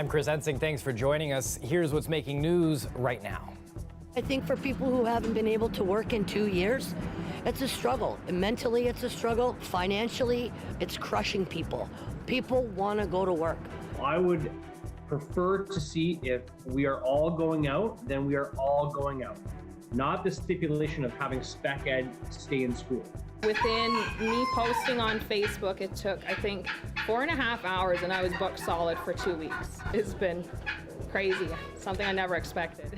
I'm Chris Ensing. Thanks for joining us. Here's what's making news right now. I think for people who haven't been able to work in 2 years, it's a struggle. Mentally, it's a struggle. Financially, it's crushing people. People want to go to work. I would prefer to see if we are all going out, then we are all going out. Not the stipulation of having spec ed stay in school. Within me posting on Facebook, it took, I think, 4.5 hours and I was booked solid for 2 weeks. It's been crazy, something I never expected.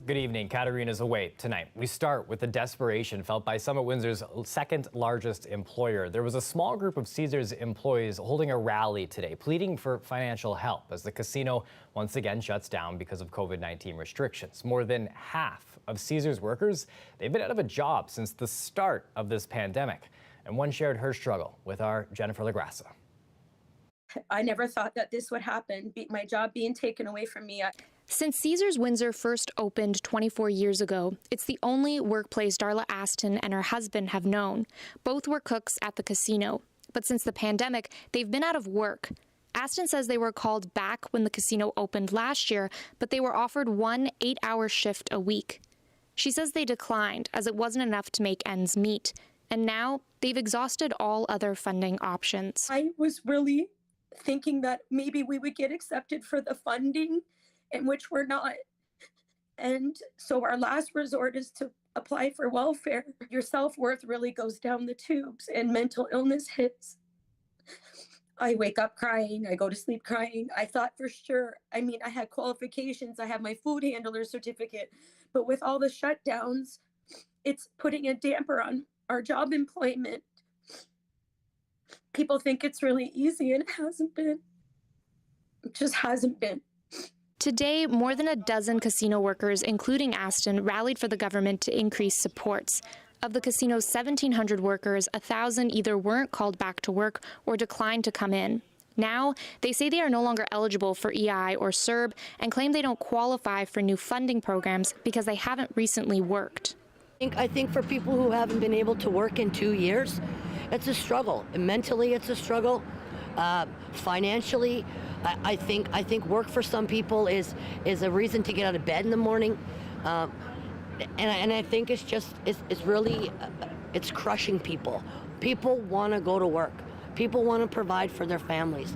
Good evening. Katarina's away tonight. We start with the desperation felt by some of Windsor's second largest employer. There was a small group of Caesars employees holding a rally today, pleading for financial help as the casino once again shuts down because of COVID-19 restrictions. More than half of Caesars workers, they've been out of a job since the start of this pandemic. And one shared her struggle with our Jennifer LaGrassa. I never thought that this would happen, my job being taken away from me. Since Caesars Windsor first opened 24 years ago, it's the only workplace Darla Aston and her husband have known. Both were cooks at the casino. But since the pandemic, they've been out of work. Aston says they were called back when the casino opened last year, but they were offered one 8-hour shift a week. She says they declined as it wasn't enough to make ends meet. And now they've exhausted all other funding options. I was really thinking that maybe we would get accepted for the funding, in which we're not. And so our last resort is to apply for welfare. Your self-worth really goes down the tubes and mental illness hits. I wake up crying, I go to sleep crying. I thought for sure, I had qualifications, I have my food handler certificate, but with all the shutdowns, it's putting a damper on our job employment. People think it's really easy and it hasn't been. It just hasn't been. Today, more than a dozen casino workers, including Aston, rallied for the government to increase supports. Of the casino's 1,700 workers, 1,000 either weren't called back to work or declined to come in. Now, they say they are no longer eligible for EI or CERB and claim they don't qualify for new funding programs because they haven't recently worked. I think for people who haven't been able to work in 2 years, it's a struggle. Mentally, it's a struggle. Financially, I think work for some people is a reason to get out of bed in the morning, and I think it's really crushing people. People want to go to work. People want to provide for their families.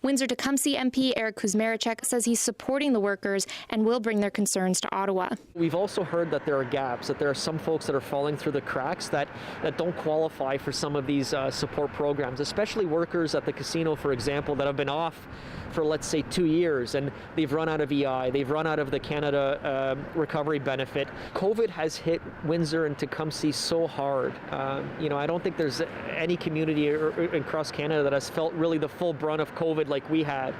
Windsor-Tecumseh MP Eric Kuzmaricek says he's supporting the workers and will bring their concerns to Ottawa. We've also heard that there are gaps, that there are some folks that are falling through the cracks that don't qualify for some of these support programs, especially workers at the casino, for example, that have been off for, let's say, 2 years, and they've run out of EI, they've run out of the Canada Recovery Benefit. COVID has hit Windsor and Tecumseh so hard. I don't think there's any community across Canada that has felt really the full brunt of COVID like we had.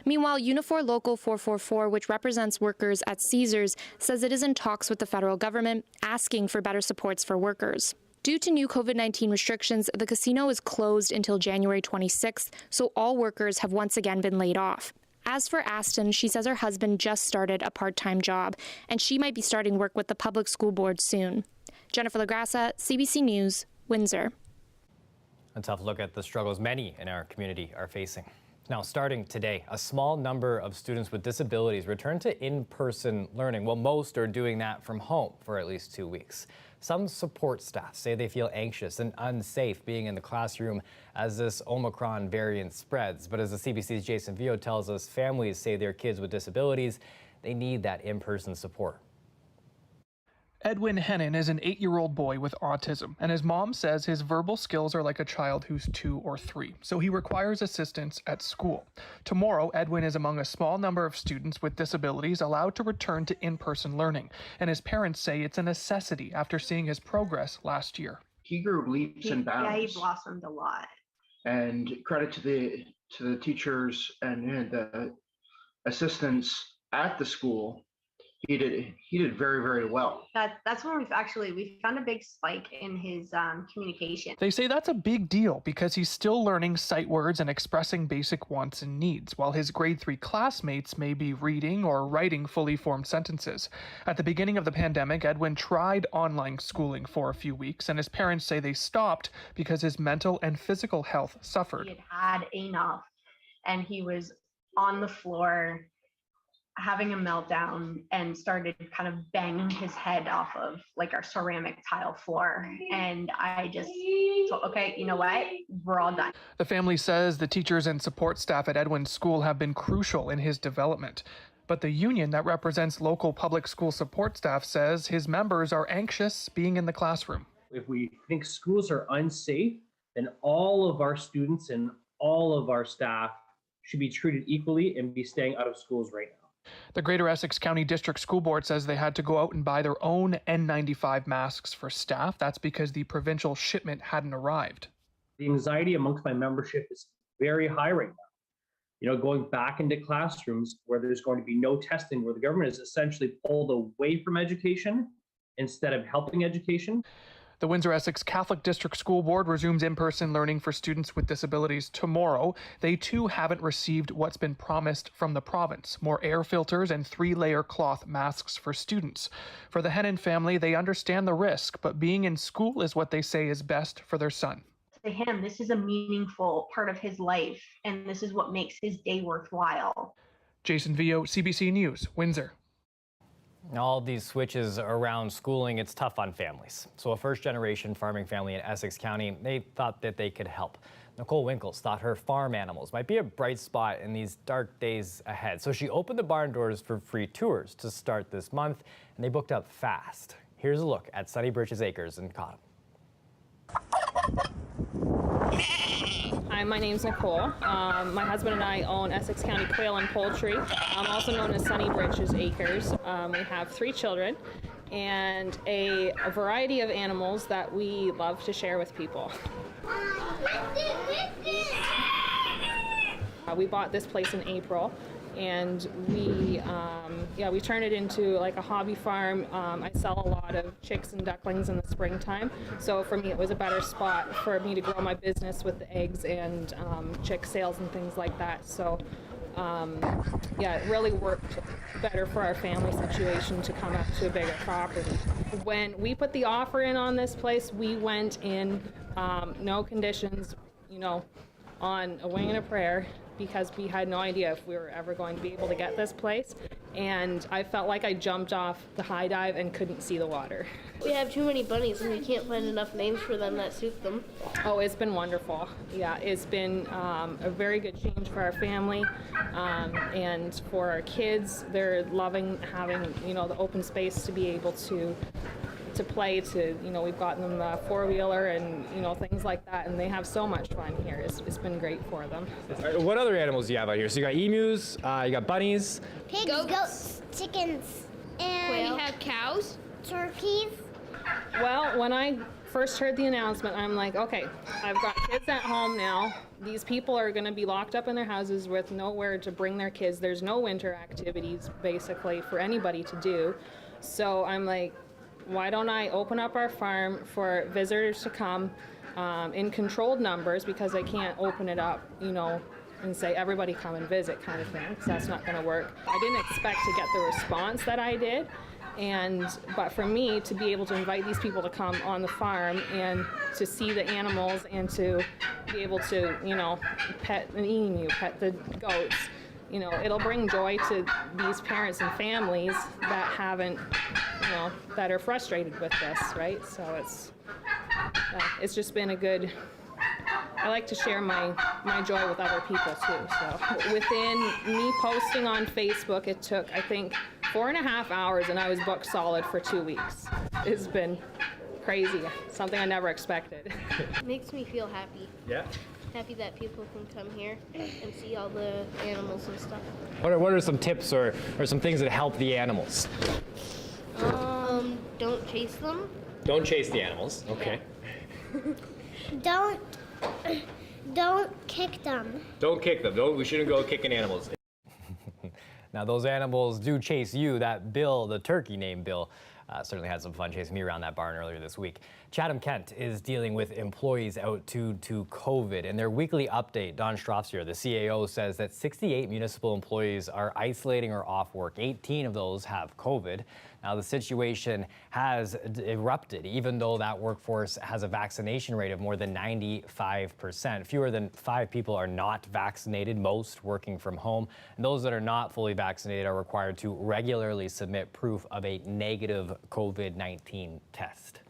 Meanwhile, Unifor Local 444, which represents workers at Caesars, says it is in talks with the federal government, asking for better supports for workers. Due to new COVID-19 restrictions, the casino is closed until January 26th, so all workers have once again been laid off. As for Aston, she says her husband just started a part-time job, and she might be starting work with the public school board soon. Jennifer LaGrassa, CBC News, Windsor. A tough look at the struggles many in our community are facing. Now, starting today, a small number of students with disabilities return to in-person learning. Well, most are doing that from home for at least 2 weeks. Some support staff say they feel anxious and unsafe being in the classroom as this Omicron variant spreads. But as the CBC's Jason Vio tells us, families say their kids with disabilities, they need that in-person support. Edwin Hennon is an 8-year-old boy with autism, and his mom says his verbal skills are like a child who's 2 or 3, so he requires assistance at school. Tomorrow, Edwin is among a small number of students with disabilities allowed to return to in-person learning, and his parents say it's a necessity after seeing his progress last year. He grew leaps and bounds. Yeah, he blossomed a lot. And credit to the teachers and the assistants at the school. He did very, very well. That's when we found a big spike in his communication. They say that's a big deal because he's still learning sight words and expressing basic wants and needs, while his grade 3 classmates may be reading or writing fully formed sentences. At the beginning of the pandemic, Edwin tried online schooling for a few weeks, and his parents say they stopped because his mental and physical health suffered. He had enough, and he was on the floor, having a meltdown, and started kind of banging his head off of like our ceramic tile floor. And I just thought, okay, you know what? We're all done. The family says the teachers and support staff at Edwin's school have been crucial in his development. But the union that represents local public school support staff says his members are anxious being in the classroom. If we think schools are unsafe, then all of our students and all of our staff should be treated equally and be staying out of schools right now. The Greater Essex County District School Board says they had to go out and buy their own N95 masks for staff. That's because the provincial shipment hadn't arrived. The anxiety amongst my membership is very high right now. You know, going back into classrooms where there's going to be no testing, where the government is essentially pulled away from education instead of helping education. The Windsor Essex Catholic District School Board resumes in-person learning for students with disabilities tomorrow. They too haven't received what's been promised from the province: more air filters and 3-layer cloth masks for students. For the Hennon family, they understand the risk, but being in school is what they say is best for their son. To him, this is a meaningful part of his life, and this is what makes his day worthwhile. Jason Vio, CBC News, Windsor. All these switches around schooling, it's tough on families. So a first-generation farming family in Essex County, they thought that they could help. Nicole Winkles thought her farm animals might be a bright spot in these dark days ahead. So she opened the barn doors for free tours to start this month, and they booked up fast. Here's a look at Sunny Birches Acres in Cottam. Hi, my name's Nicole. My husband and I own Essex County Quail and Poultry, also known as Sunny Birches Acres. We have 3 children and a variety of animals that we love to share with people. We bought this place in April, and we turned it into like a hobby farm. I sell a lot of chicks and ducklings in the springtime, so for me it was a better spot for me to grow my business with the eggs and chick sales and things like that. So it really worked better for our family situation to come up to a bigger property. When we put the offer in on this place, we went in no conditions, on a wing and a prayer, because we had no idea if we were ever going to be able to get this place. And I felt like I jumped off the high dive and couldn't see the water. We have too many bunnies and we can't find enough names for them that suit them. Oh, it's been wonderful. Yeah, it's been a very good change for our family and for our kids. They're loving having, the open space to be able to play, we've gotten them a 4-wheeler and, things like that, and they have so much fun here. It's been great for them. What other animals do you have out here? So you got emus, you got bunnies, pigs, goats, chickens, and we have cows, turkeys. Well, when I first heard the announcement, I'm like, okay, I've got kids at home now. These people are going to be locked up in their houses with nowhere to bring their kids. There's no winter activities, basically, for anybody to do. So I'm like, why don't I open up our farm for visitors to come in controlled numbers, because I can't open it up, and say everybody come and visit kind of thing, because that's not going to work. I didn't expect to get the response that I did, but for me to be able to invite these people to come on the farm and to see the animals and to be able to, pet an emu, pet the goats, it'll bring joy to these parents and families that haven't, that are frustrated with this, right? So it's just been a good, I like to share my joy with other people too. So within me posting on Facebook, it took, I think, 4.5 hours, and I was booked solid for 2 weeks. It's been crazy, something I never expected. It makes me feel happy. Yeah. Happy that people can come here and see all the animals and stuff. What are some tips or some things that help the animals? Don't chase them. Don't chase the animals. Okay. Don't kick them. Don't kick them. We shouldn't go kicking animals. Now those animals do chase you. That Bill, the turkey named Bill, certainly had some fun chasing me around that barn earlier this week. Chatham-Kent is dealing with employees out due to COVID. In their weekly update, Don Strofsier, the CAO, says that 68 municipal employees are isolating or off work. 18 of those have COVID. Now, the situation has erupted, even though that workforce has a vaccination rate of more than 95%. Fewer than 5 people are not vaccinated, most working from home. And those that are not fully vaccinated are required to regularly submit proof of a negative COVID-19 test.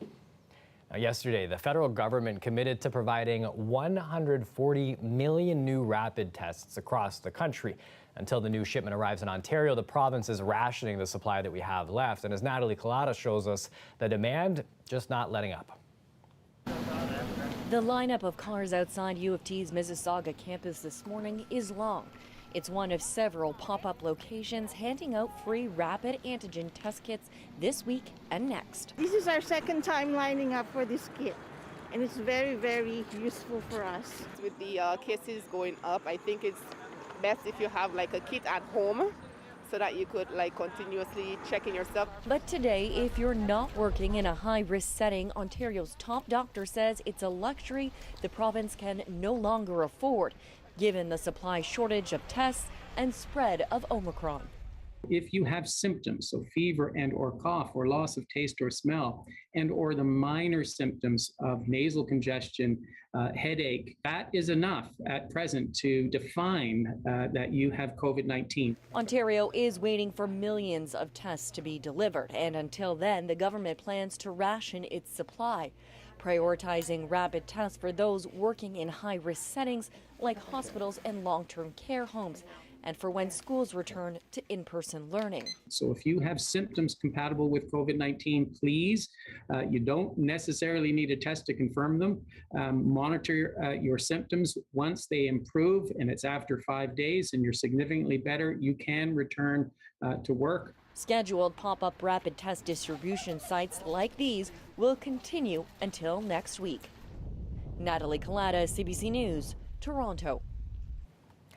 Now, yesterday, the federal government committed to providing 140 million new rapid tests across the country. Until the new shipment arrives in Ontario, the province is rationing the supply that we have left. And as Natalie Collada shows us, the demand just not letting up. The lineup of cars outside U of T's Mississauga campus this morning is long. It's one of several pop-up locations handing out free rapid antigen test kits this week and next. This is our second time lining up for this kit, and it's very, very useful for us. With the cases going up, I think it's best if you have like a kit at home so that you could like continuously checking yourself. But today, if you're not working in a high-risk setting, Ontario's top doctor says it's a luxury the province can no longer afford, given the supply shortage of tests and spread of Omicron. If you have symptoms, so fever and or cough or loss of taste or smell, and or the minor symptoms of nasal congestion, headache, that is enough at present to define that you have COVID-19. Ontario is waiting for millions of tests to be delivered, and until then, the government plans to ration its supply, prioritizing rapid tests for those working in high-risk settings like hospitals and long-term care homes, and for when schools return to in-person learning. So if you have symptoms compatible with COVID-19, please, you don't necessarily need a test to confirm them. Monitor your symptoms. Once they improve, and it's after 5 days and you're significantly better, you can return to work. Scheduled pop-up rapid test distribution sites like these will continue until next week. Natalie Collada, CBC News, Toronto.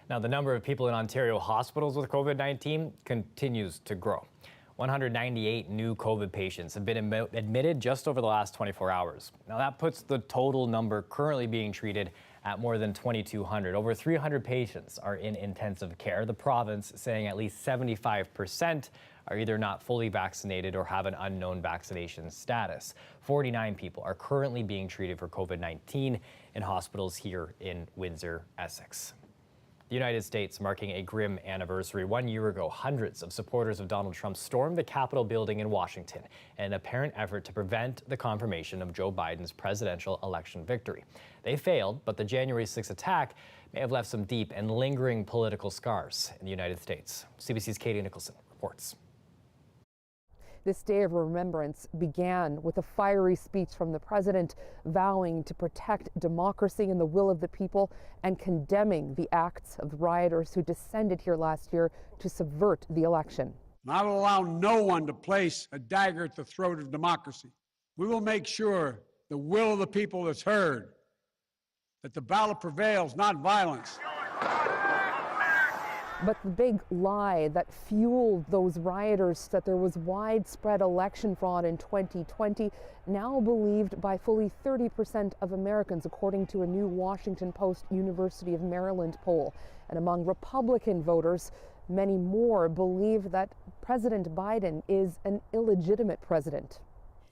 Now, the number of people in Ontario hospitals with COVID-19 continues to grow. 198 new COVID patients have been admitted just over the last 24 hours. Now, that puts the total number currently being treated at more than 2,200. Over 300 patients are in intensive care. The province saying at least 75% are either not fully vaccinated or have an unknown vaccination status. 49 people are currently being treated for COVID-19 in hospitals here in Windsor, Essex. The United States marking a grim anniversary. 1 year ago, hundreds of supporters of Donald Trump stormed the Capitol building in Washington in an apparent effort to prevent the confirmation of Joe Biden's presidential election victory. They failed, but the January 6th attack may have left some deep and lingering political scars in the United States. CBC's Katie Nicholson reports. This day of remembrance began with a fiery speech from the president vowing to protect democracy and the will of the people and condemning the acts of rioters who descended here last year to subvert the election. I will allow no one to place a dagger at the throat of democracy. We will make sure the will of the people is heard, that the ballot prevails, not violence. But the big lie that fueled those rioters, that there was widespread election fraud in 2020, now believed by fully 30% of Americans, according to a new Washington Post University of Maryland poll. And among Republican voters, many more believe that President Biden is an illegitimate president.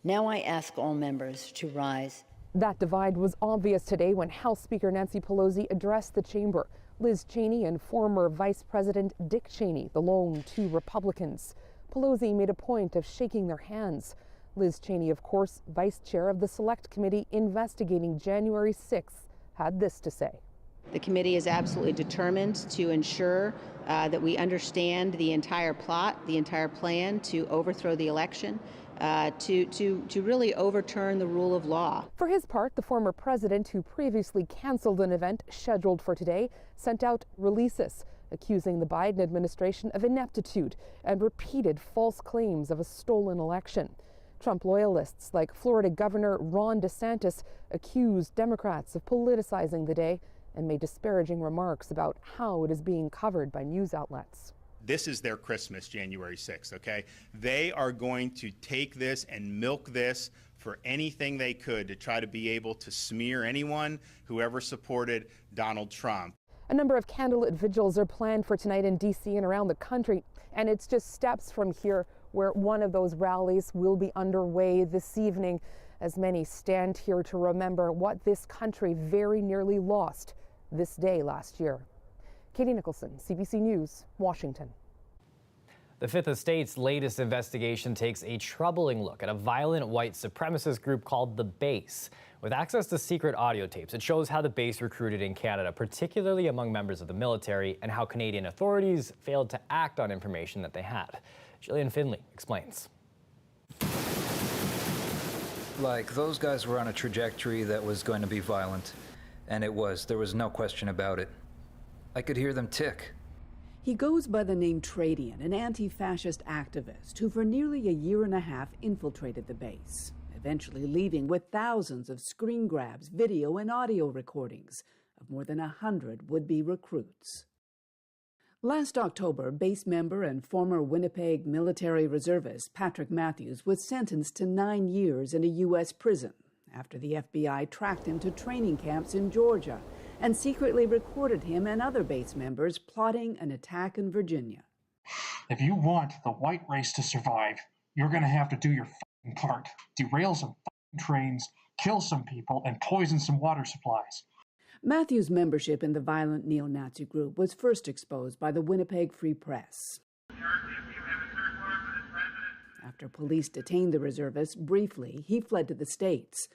Now I ask all members to rise. That divide was obvious today when House Speaker Nancy Pelosi addressed the chamber. Liz Cheney and former Vice President Dick Cheney, the lone two Republicans. Pelosi made a point of shaking their hands. Liz Cheney, of course, vice chair of the Select Committee investigating January 6th, had this to say. The committee is absolutely determined to ensure that we understand the entire plot, the entire plan to overthrow the election, to really overturn the rule of law. For his part, the former president, who previously canceled an event scheduled for today, sent out releases accusing the Biden administration of ineptitude and repeated false claims of a stolen election. Trump loyalists like Florida Governor Ron DeSantis accused Democrats of politicizing the day and made disparaging remarks about how it is being covered by news outlets. this is their Christmas, January 6th, okay? They are going to take this and milk this for anything they could to try to be able to smear anyone who ever supported Donald Trump. A number of candlelit vigils are planned for tonight in D.C. and around the country, and it's just steps from here where one of those rallies will be underway this evening, as many stand here to remember what this country very nearly lost this day last year. Katie Nicholson, CBC News, Washington. The Fifth Estate's latest investigation takes a troubling look at a violent white supremacist group called the Base. With access to secret audio tapes, it shows how the Base recruited in Canada, particularly among members of the military, and how Canadian authorities failed to act on information that they had. Gillian Finley explains. Like, those guys were on a trajectory that was going to be violent, and it was. There was no question about it. I could hear them tick. He goes by the name Tradian, an anti-fascist activist who for nearly a year and a half infiltrated the base, eventually leaving with thousands of screen grabs, video and audio recordings of more than 100 would-be recruits. Last October, base member and former Winnipeg military reservist Patrick Matthews was sentenced to 9 years in a U.S. prison after the FBI tracked him to training camps in Georgia and secretly recorded him and other base members plotting an attack in Virginia. If you want the white race to survive, you're going to have to do your part. Derail some trains, kill some people, and poison some water supplies. Matthews' membership in the violent neo-Nazi group was first exposed by the Winnipeg Free Press. After police detained the reservist briefly, he fled to the States.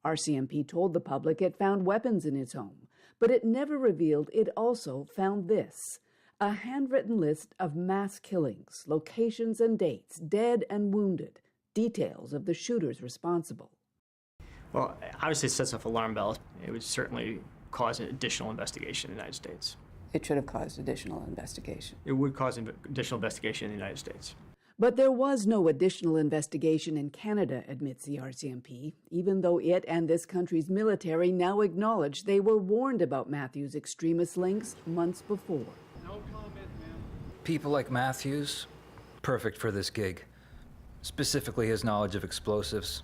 RCMP told the public it found weapons in his home, but it never revealed it also found this: a handwritten list of mass killings, locations and dates, dead and wounded, details of the shooters responsible. Well, obviously it sets off alarm bells. It would certainly cause an additional investigation in the United States. It should have caused additional investigation. It would cause additional investigation in the United States. But there was no additional investigation in Canada, admits the RCMP, even though it and this country's military now acknowledge they were warned about Matthews' extremist links months before. No comment, ma'am. People like Matthews, perfect for this gig. Specifically his knowledge of explosives.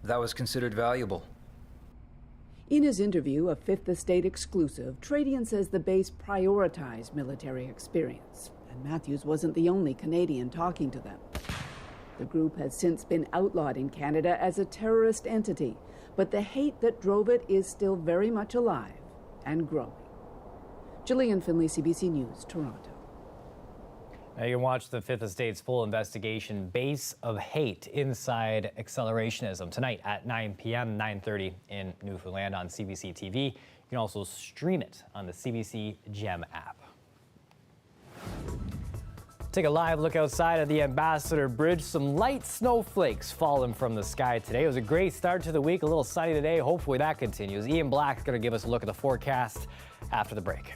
That was considered valuable. In his interview, a Fifth Estate exclusive, Tradian says the base prioritized military experience, and Matthews wasn't the only Canadian talking to them. The group has since been outlawed in Canada as a terrorist entity, but the hate that drove it is still very much alive and growing. Gillian Finley, CBC News, Toronto. Now you can watch the Fifth Estate's full investigation, Base of Hate Inside Accelerationism, tonight at 9 p.m., 9:30 in Newfoundland on CBC TV. You can also stream it on the CBC Gem app. Take a live look outside of the Ambassador Bridge. Some light snowflakes falling from the sky today. It was a great start to the week, a little sunny today. Hopefully that continues. Ian Black's going to give us a look at the forecast after the break.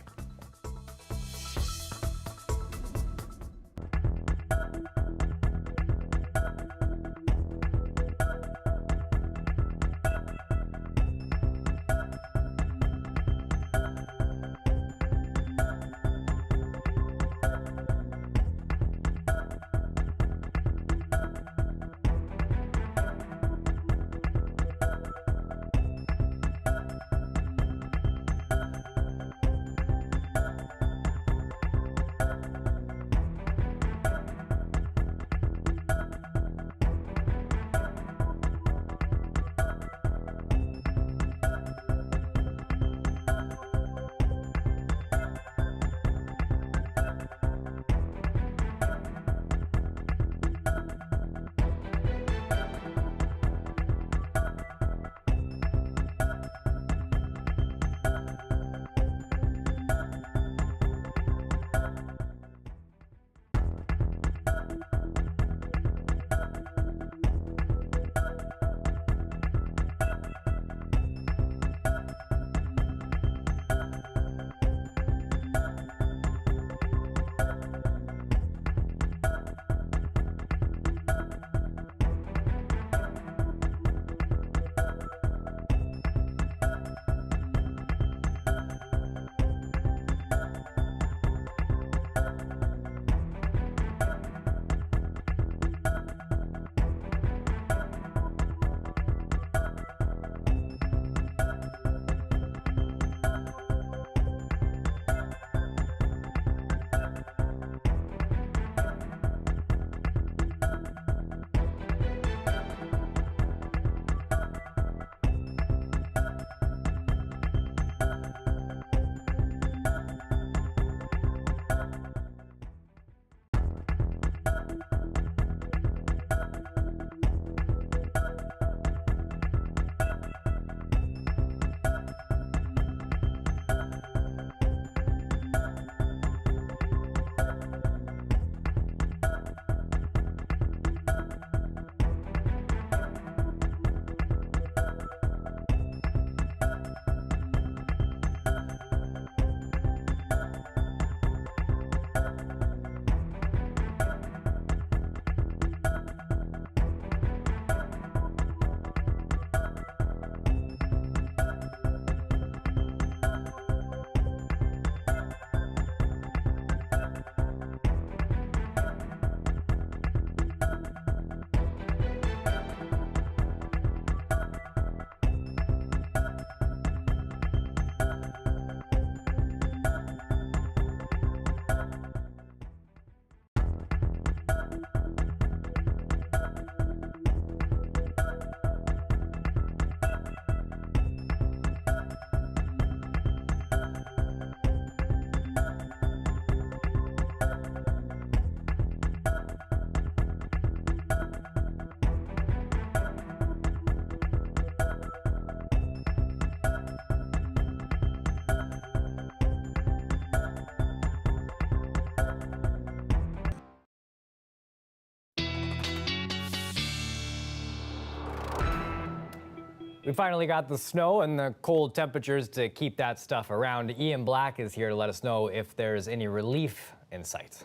We finally got the snow and the cold temperatures to keep that stuff around. Ian Black is here to let us know if there's any relief in sight.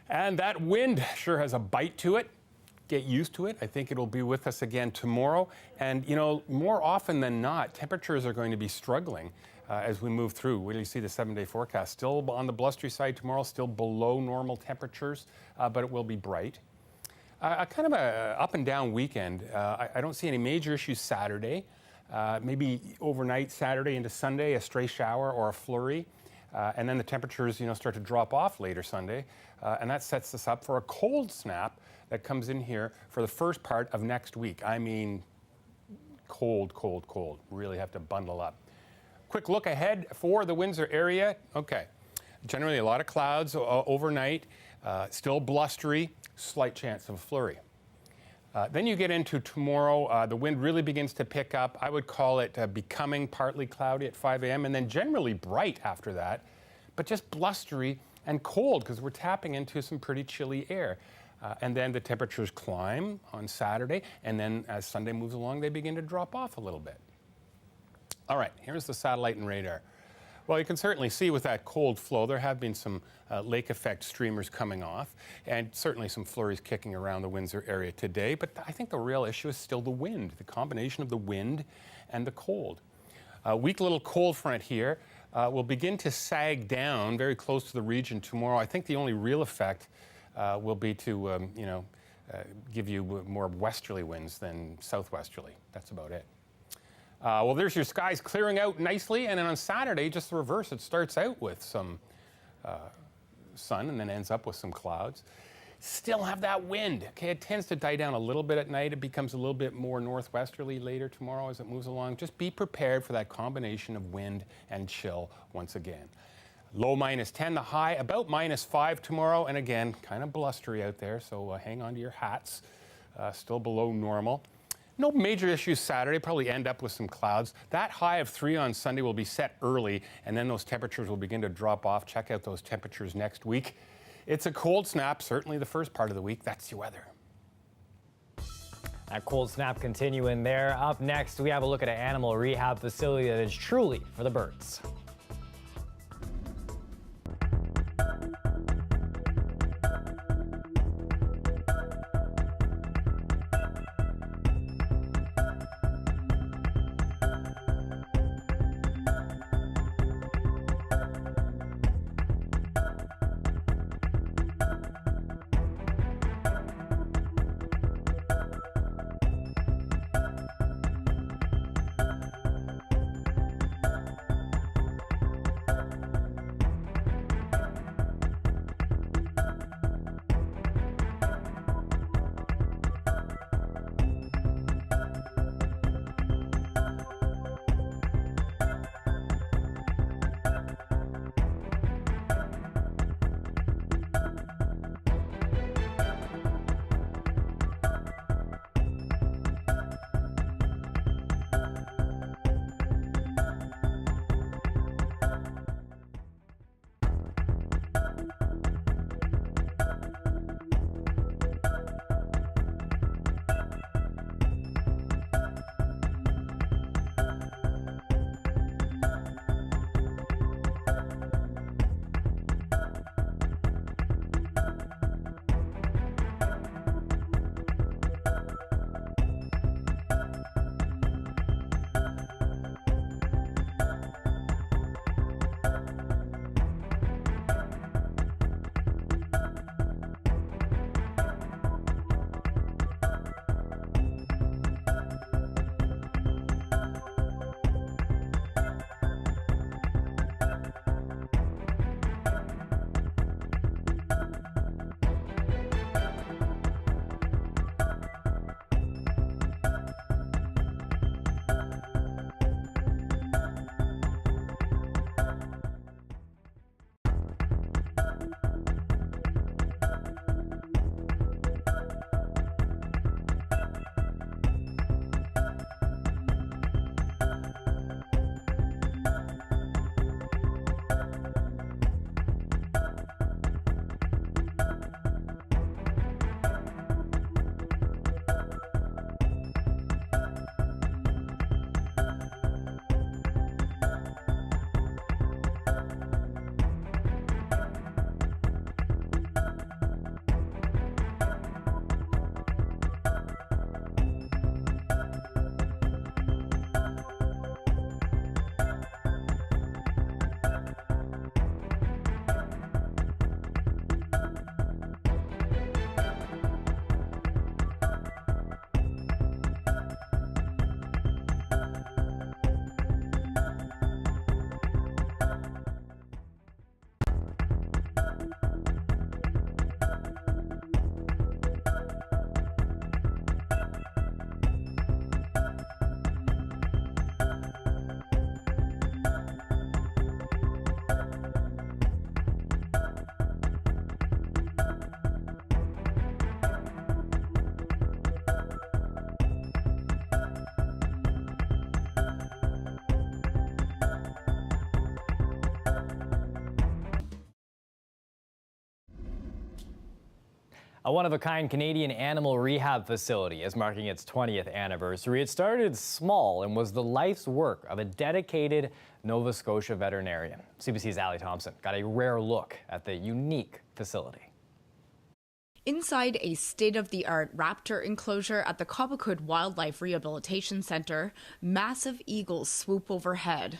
And that wind sure has a bite to it. Get used to it. I think it'll be with us again tomorrow. And, you know, more often than not, temperatures are going to be struggling as we move through. Wait till you see the 7-day forecast. Still on the blustery side tomorrow, still below normal temperatures, but it will be bright. Kind of a up and down weekend. I don't see any major issues Saturday. Maybe overnight Saturday into Sunday, a stray shower or a flurry. And then the temperatures, you know, start to drop off later Sunday. And that sets us up for a cold snap that comes in here for the first part of next week. I mean, cold, cold, cold. Really have to bundle up. Quick look ahead for the Windsor area. Okay, generally a lot of clouds overnight, still blustery, slight chance of a flurry. Then you get into tomorrow, the wind really begins to pick up. I would call it becoming partly cloudy at 5 a.m. and then generally bright after that, but just blustery and cold because we're tapping into some pretty chilly air. And then the temperatures climb on Saturday, and then as Sunday moves along, they begin to drop off a little bit. All right, here's the satellite and radar. Well, you can certainly see with that cold flow, there have been some lake effect streamers coming off, and certainly some flurries kicking around the Windsor area today. But I think the real issue is still the wind, the combination of the wind and the cold. A weak little cold front here will begin to sag down very close to the region tomorrow. I think the only real effect will be to, give you more westerly winds than southwesterly. That's about it. Well, there's your skies clearing out nicely, and then on Saturday, just the reverse. It starts out with some sun and then ends up with some clouds. Still have that wind. Okay, it tends to die down a little bit at night. It becomes a little bit more northwesterly later tomorrow as it moves along. Just be prepared for that combination of wind and chill once again. Low -10, the high about -5 tomorrow, and again, kind of blustery out there, so hang on to your hats. Still below normal. No major issues Saturday, probably end up with some clouds. That high of 3 on Sunday will be set early, and then those temperatures will begin to drop off. Check out those temperatures next week. It's a cold snap, certainly the first part of the week. That's your weather. That cold snap continuing there. Up next, we have a look at an animal rehab facility that is truly for the birds. A one-of-a-kind Canadian animal rehab facility is marking its 20th anniversary. It started small and was the life's work of a dedicated Nova Scotia veterinarian. CBC's Ali Thompson got a rare look at the unique facility. Inside a state-of-the-art raptor enclosure at the Cobequid Wildlife Rehabilitation Centre, massive eagles swoop overhead.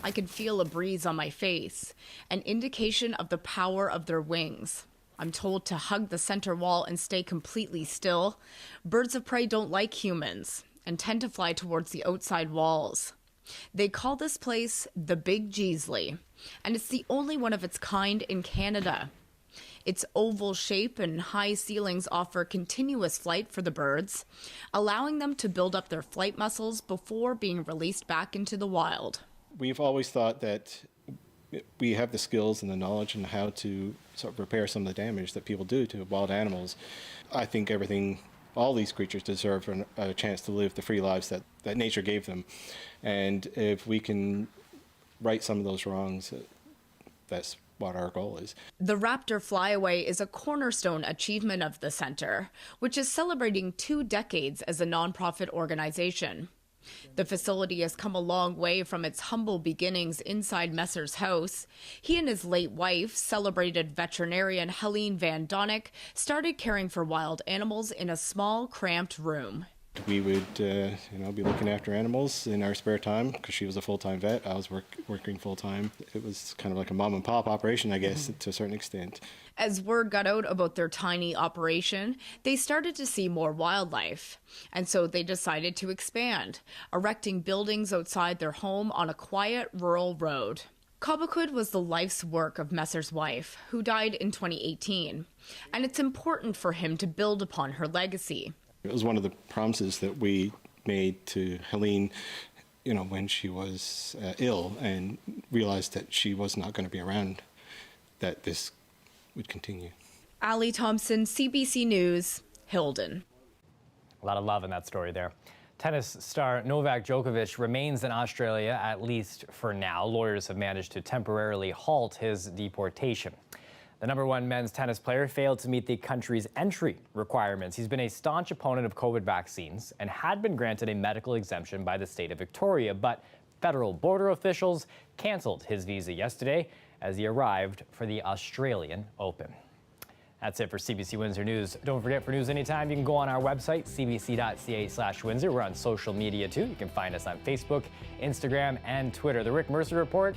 I can feel a breeze on my face, an indication of the power of their wings. I'm told to hug the center wall and stay completely still. Birds of prey don't like humans and tend to fly towards the outside walls. They call this place the Big Geesley, and it's the only one of its kind in Canada. Its oval shape and high ceilings offer continuous flight for the birds, allowing them to build up their flight muscles before being released back into the wild. We've always thought that we have the skills and the knowledge and how to sort of repair some of the damage that people do to wild animals. I think all these creatures deserve a chance to live the free lives that nature gave them. And if we can right some of those wrongs, that's what our goal is. The Raptor Flyaway is a cornerstone achievement of the center, which is celebrating 2 decades as a nonprofit organization. The facility has come a long way from its humble beginnings inside Messer's house. He and his late wife, celebrated veterinarian Helene Van Donnick, started caring for wild animals in a small, cramped room. We would, be looking after animals in our spare time because she was a full-time vet. I was working full-time. It was kind of like a mom and pop operation, I guess, to a certain extent. As word got out about their tiny operation, they started to see more wildlife. And so they decided to expand, erecting buildings outside their home on a quiet rural road. Cobequid was the life's work of Messer's wife, who died in 2018. And it's important for him to build upon her legacy. It was one of the promises that we made to Helene, when she was ill and realized that she was not going to be around, that this would continue. Ali Thompson, CBC News, Hilden. A lot of love in that story there. Tennis star Novak Djokovic remains in Australia, at least for now. Lawyers have managed to temporarily halt his deportation. The #1 men's tennis player failed to meet the country's entry requirements. He's been a staunch opponent of COVID vaccines and had been granted a medical exemption by the state of Victoria, but federal border officials canceled his visa yesterday as he arrived for the Australian Open. That's it for CBC Windsor News. Don't forget, for news anytime, you can go on our website, cbc.ca/Windsor. We're on social media too. You can find us on Facebook, Instagram, and Twitter. The Rick Mercer Report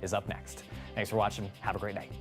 is up next. Thanks for watching. Have a great night.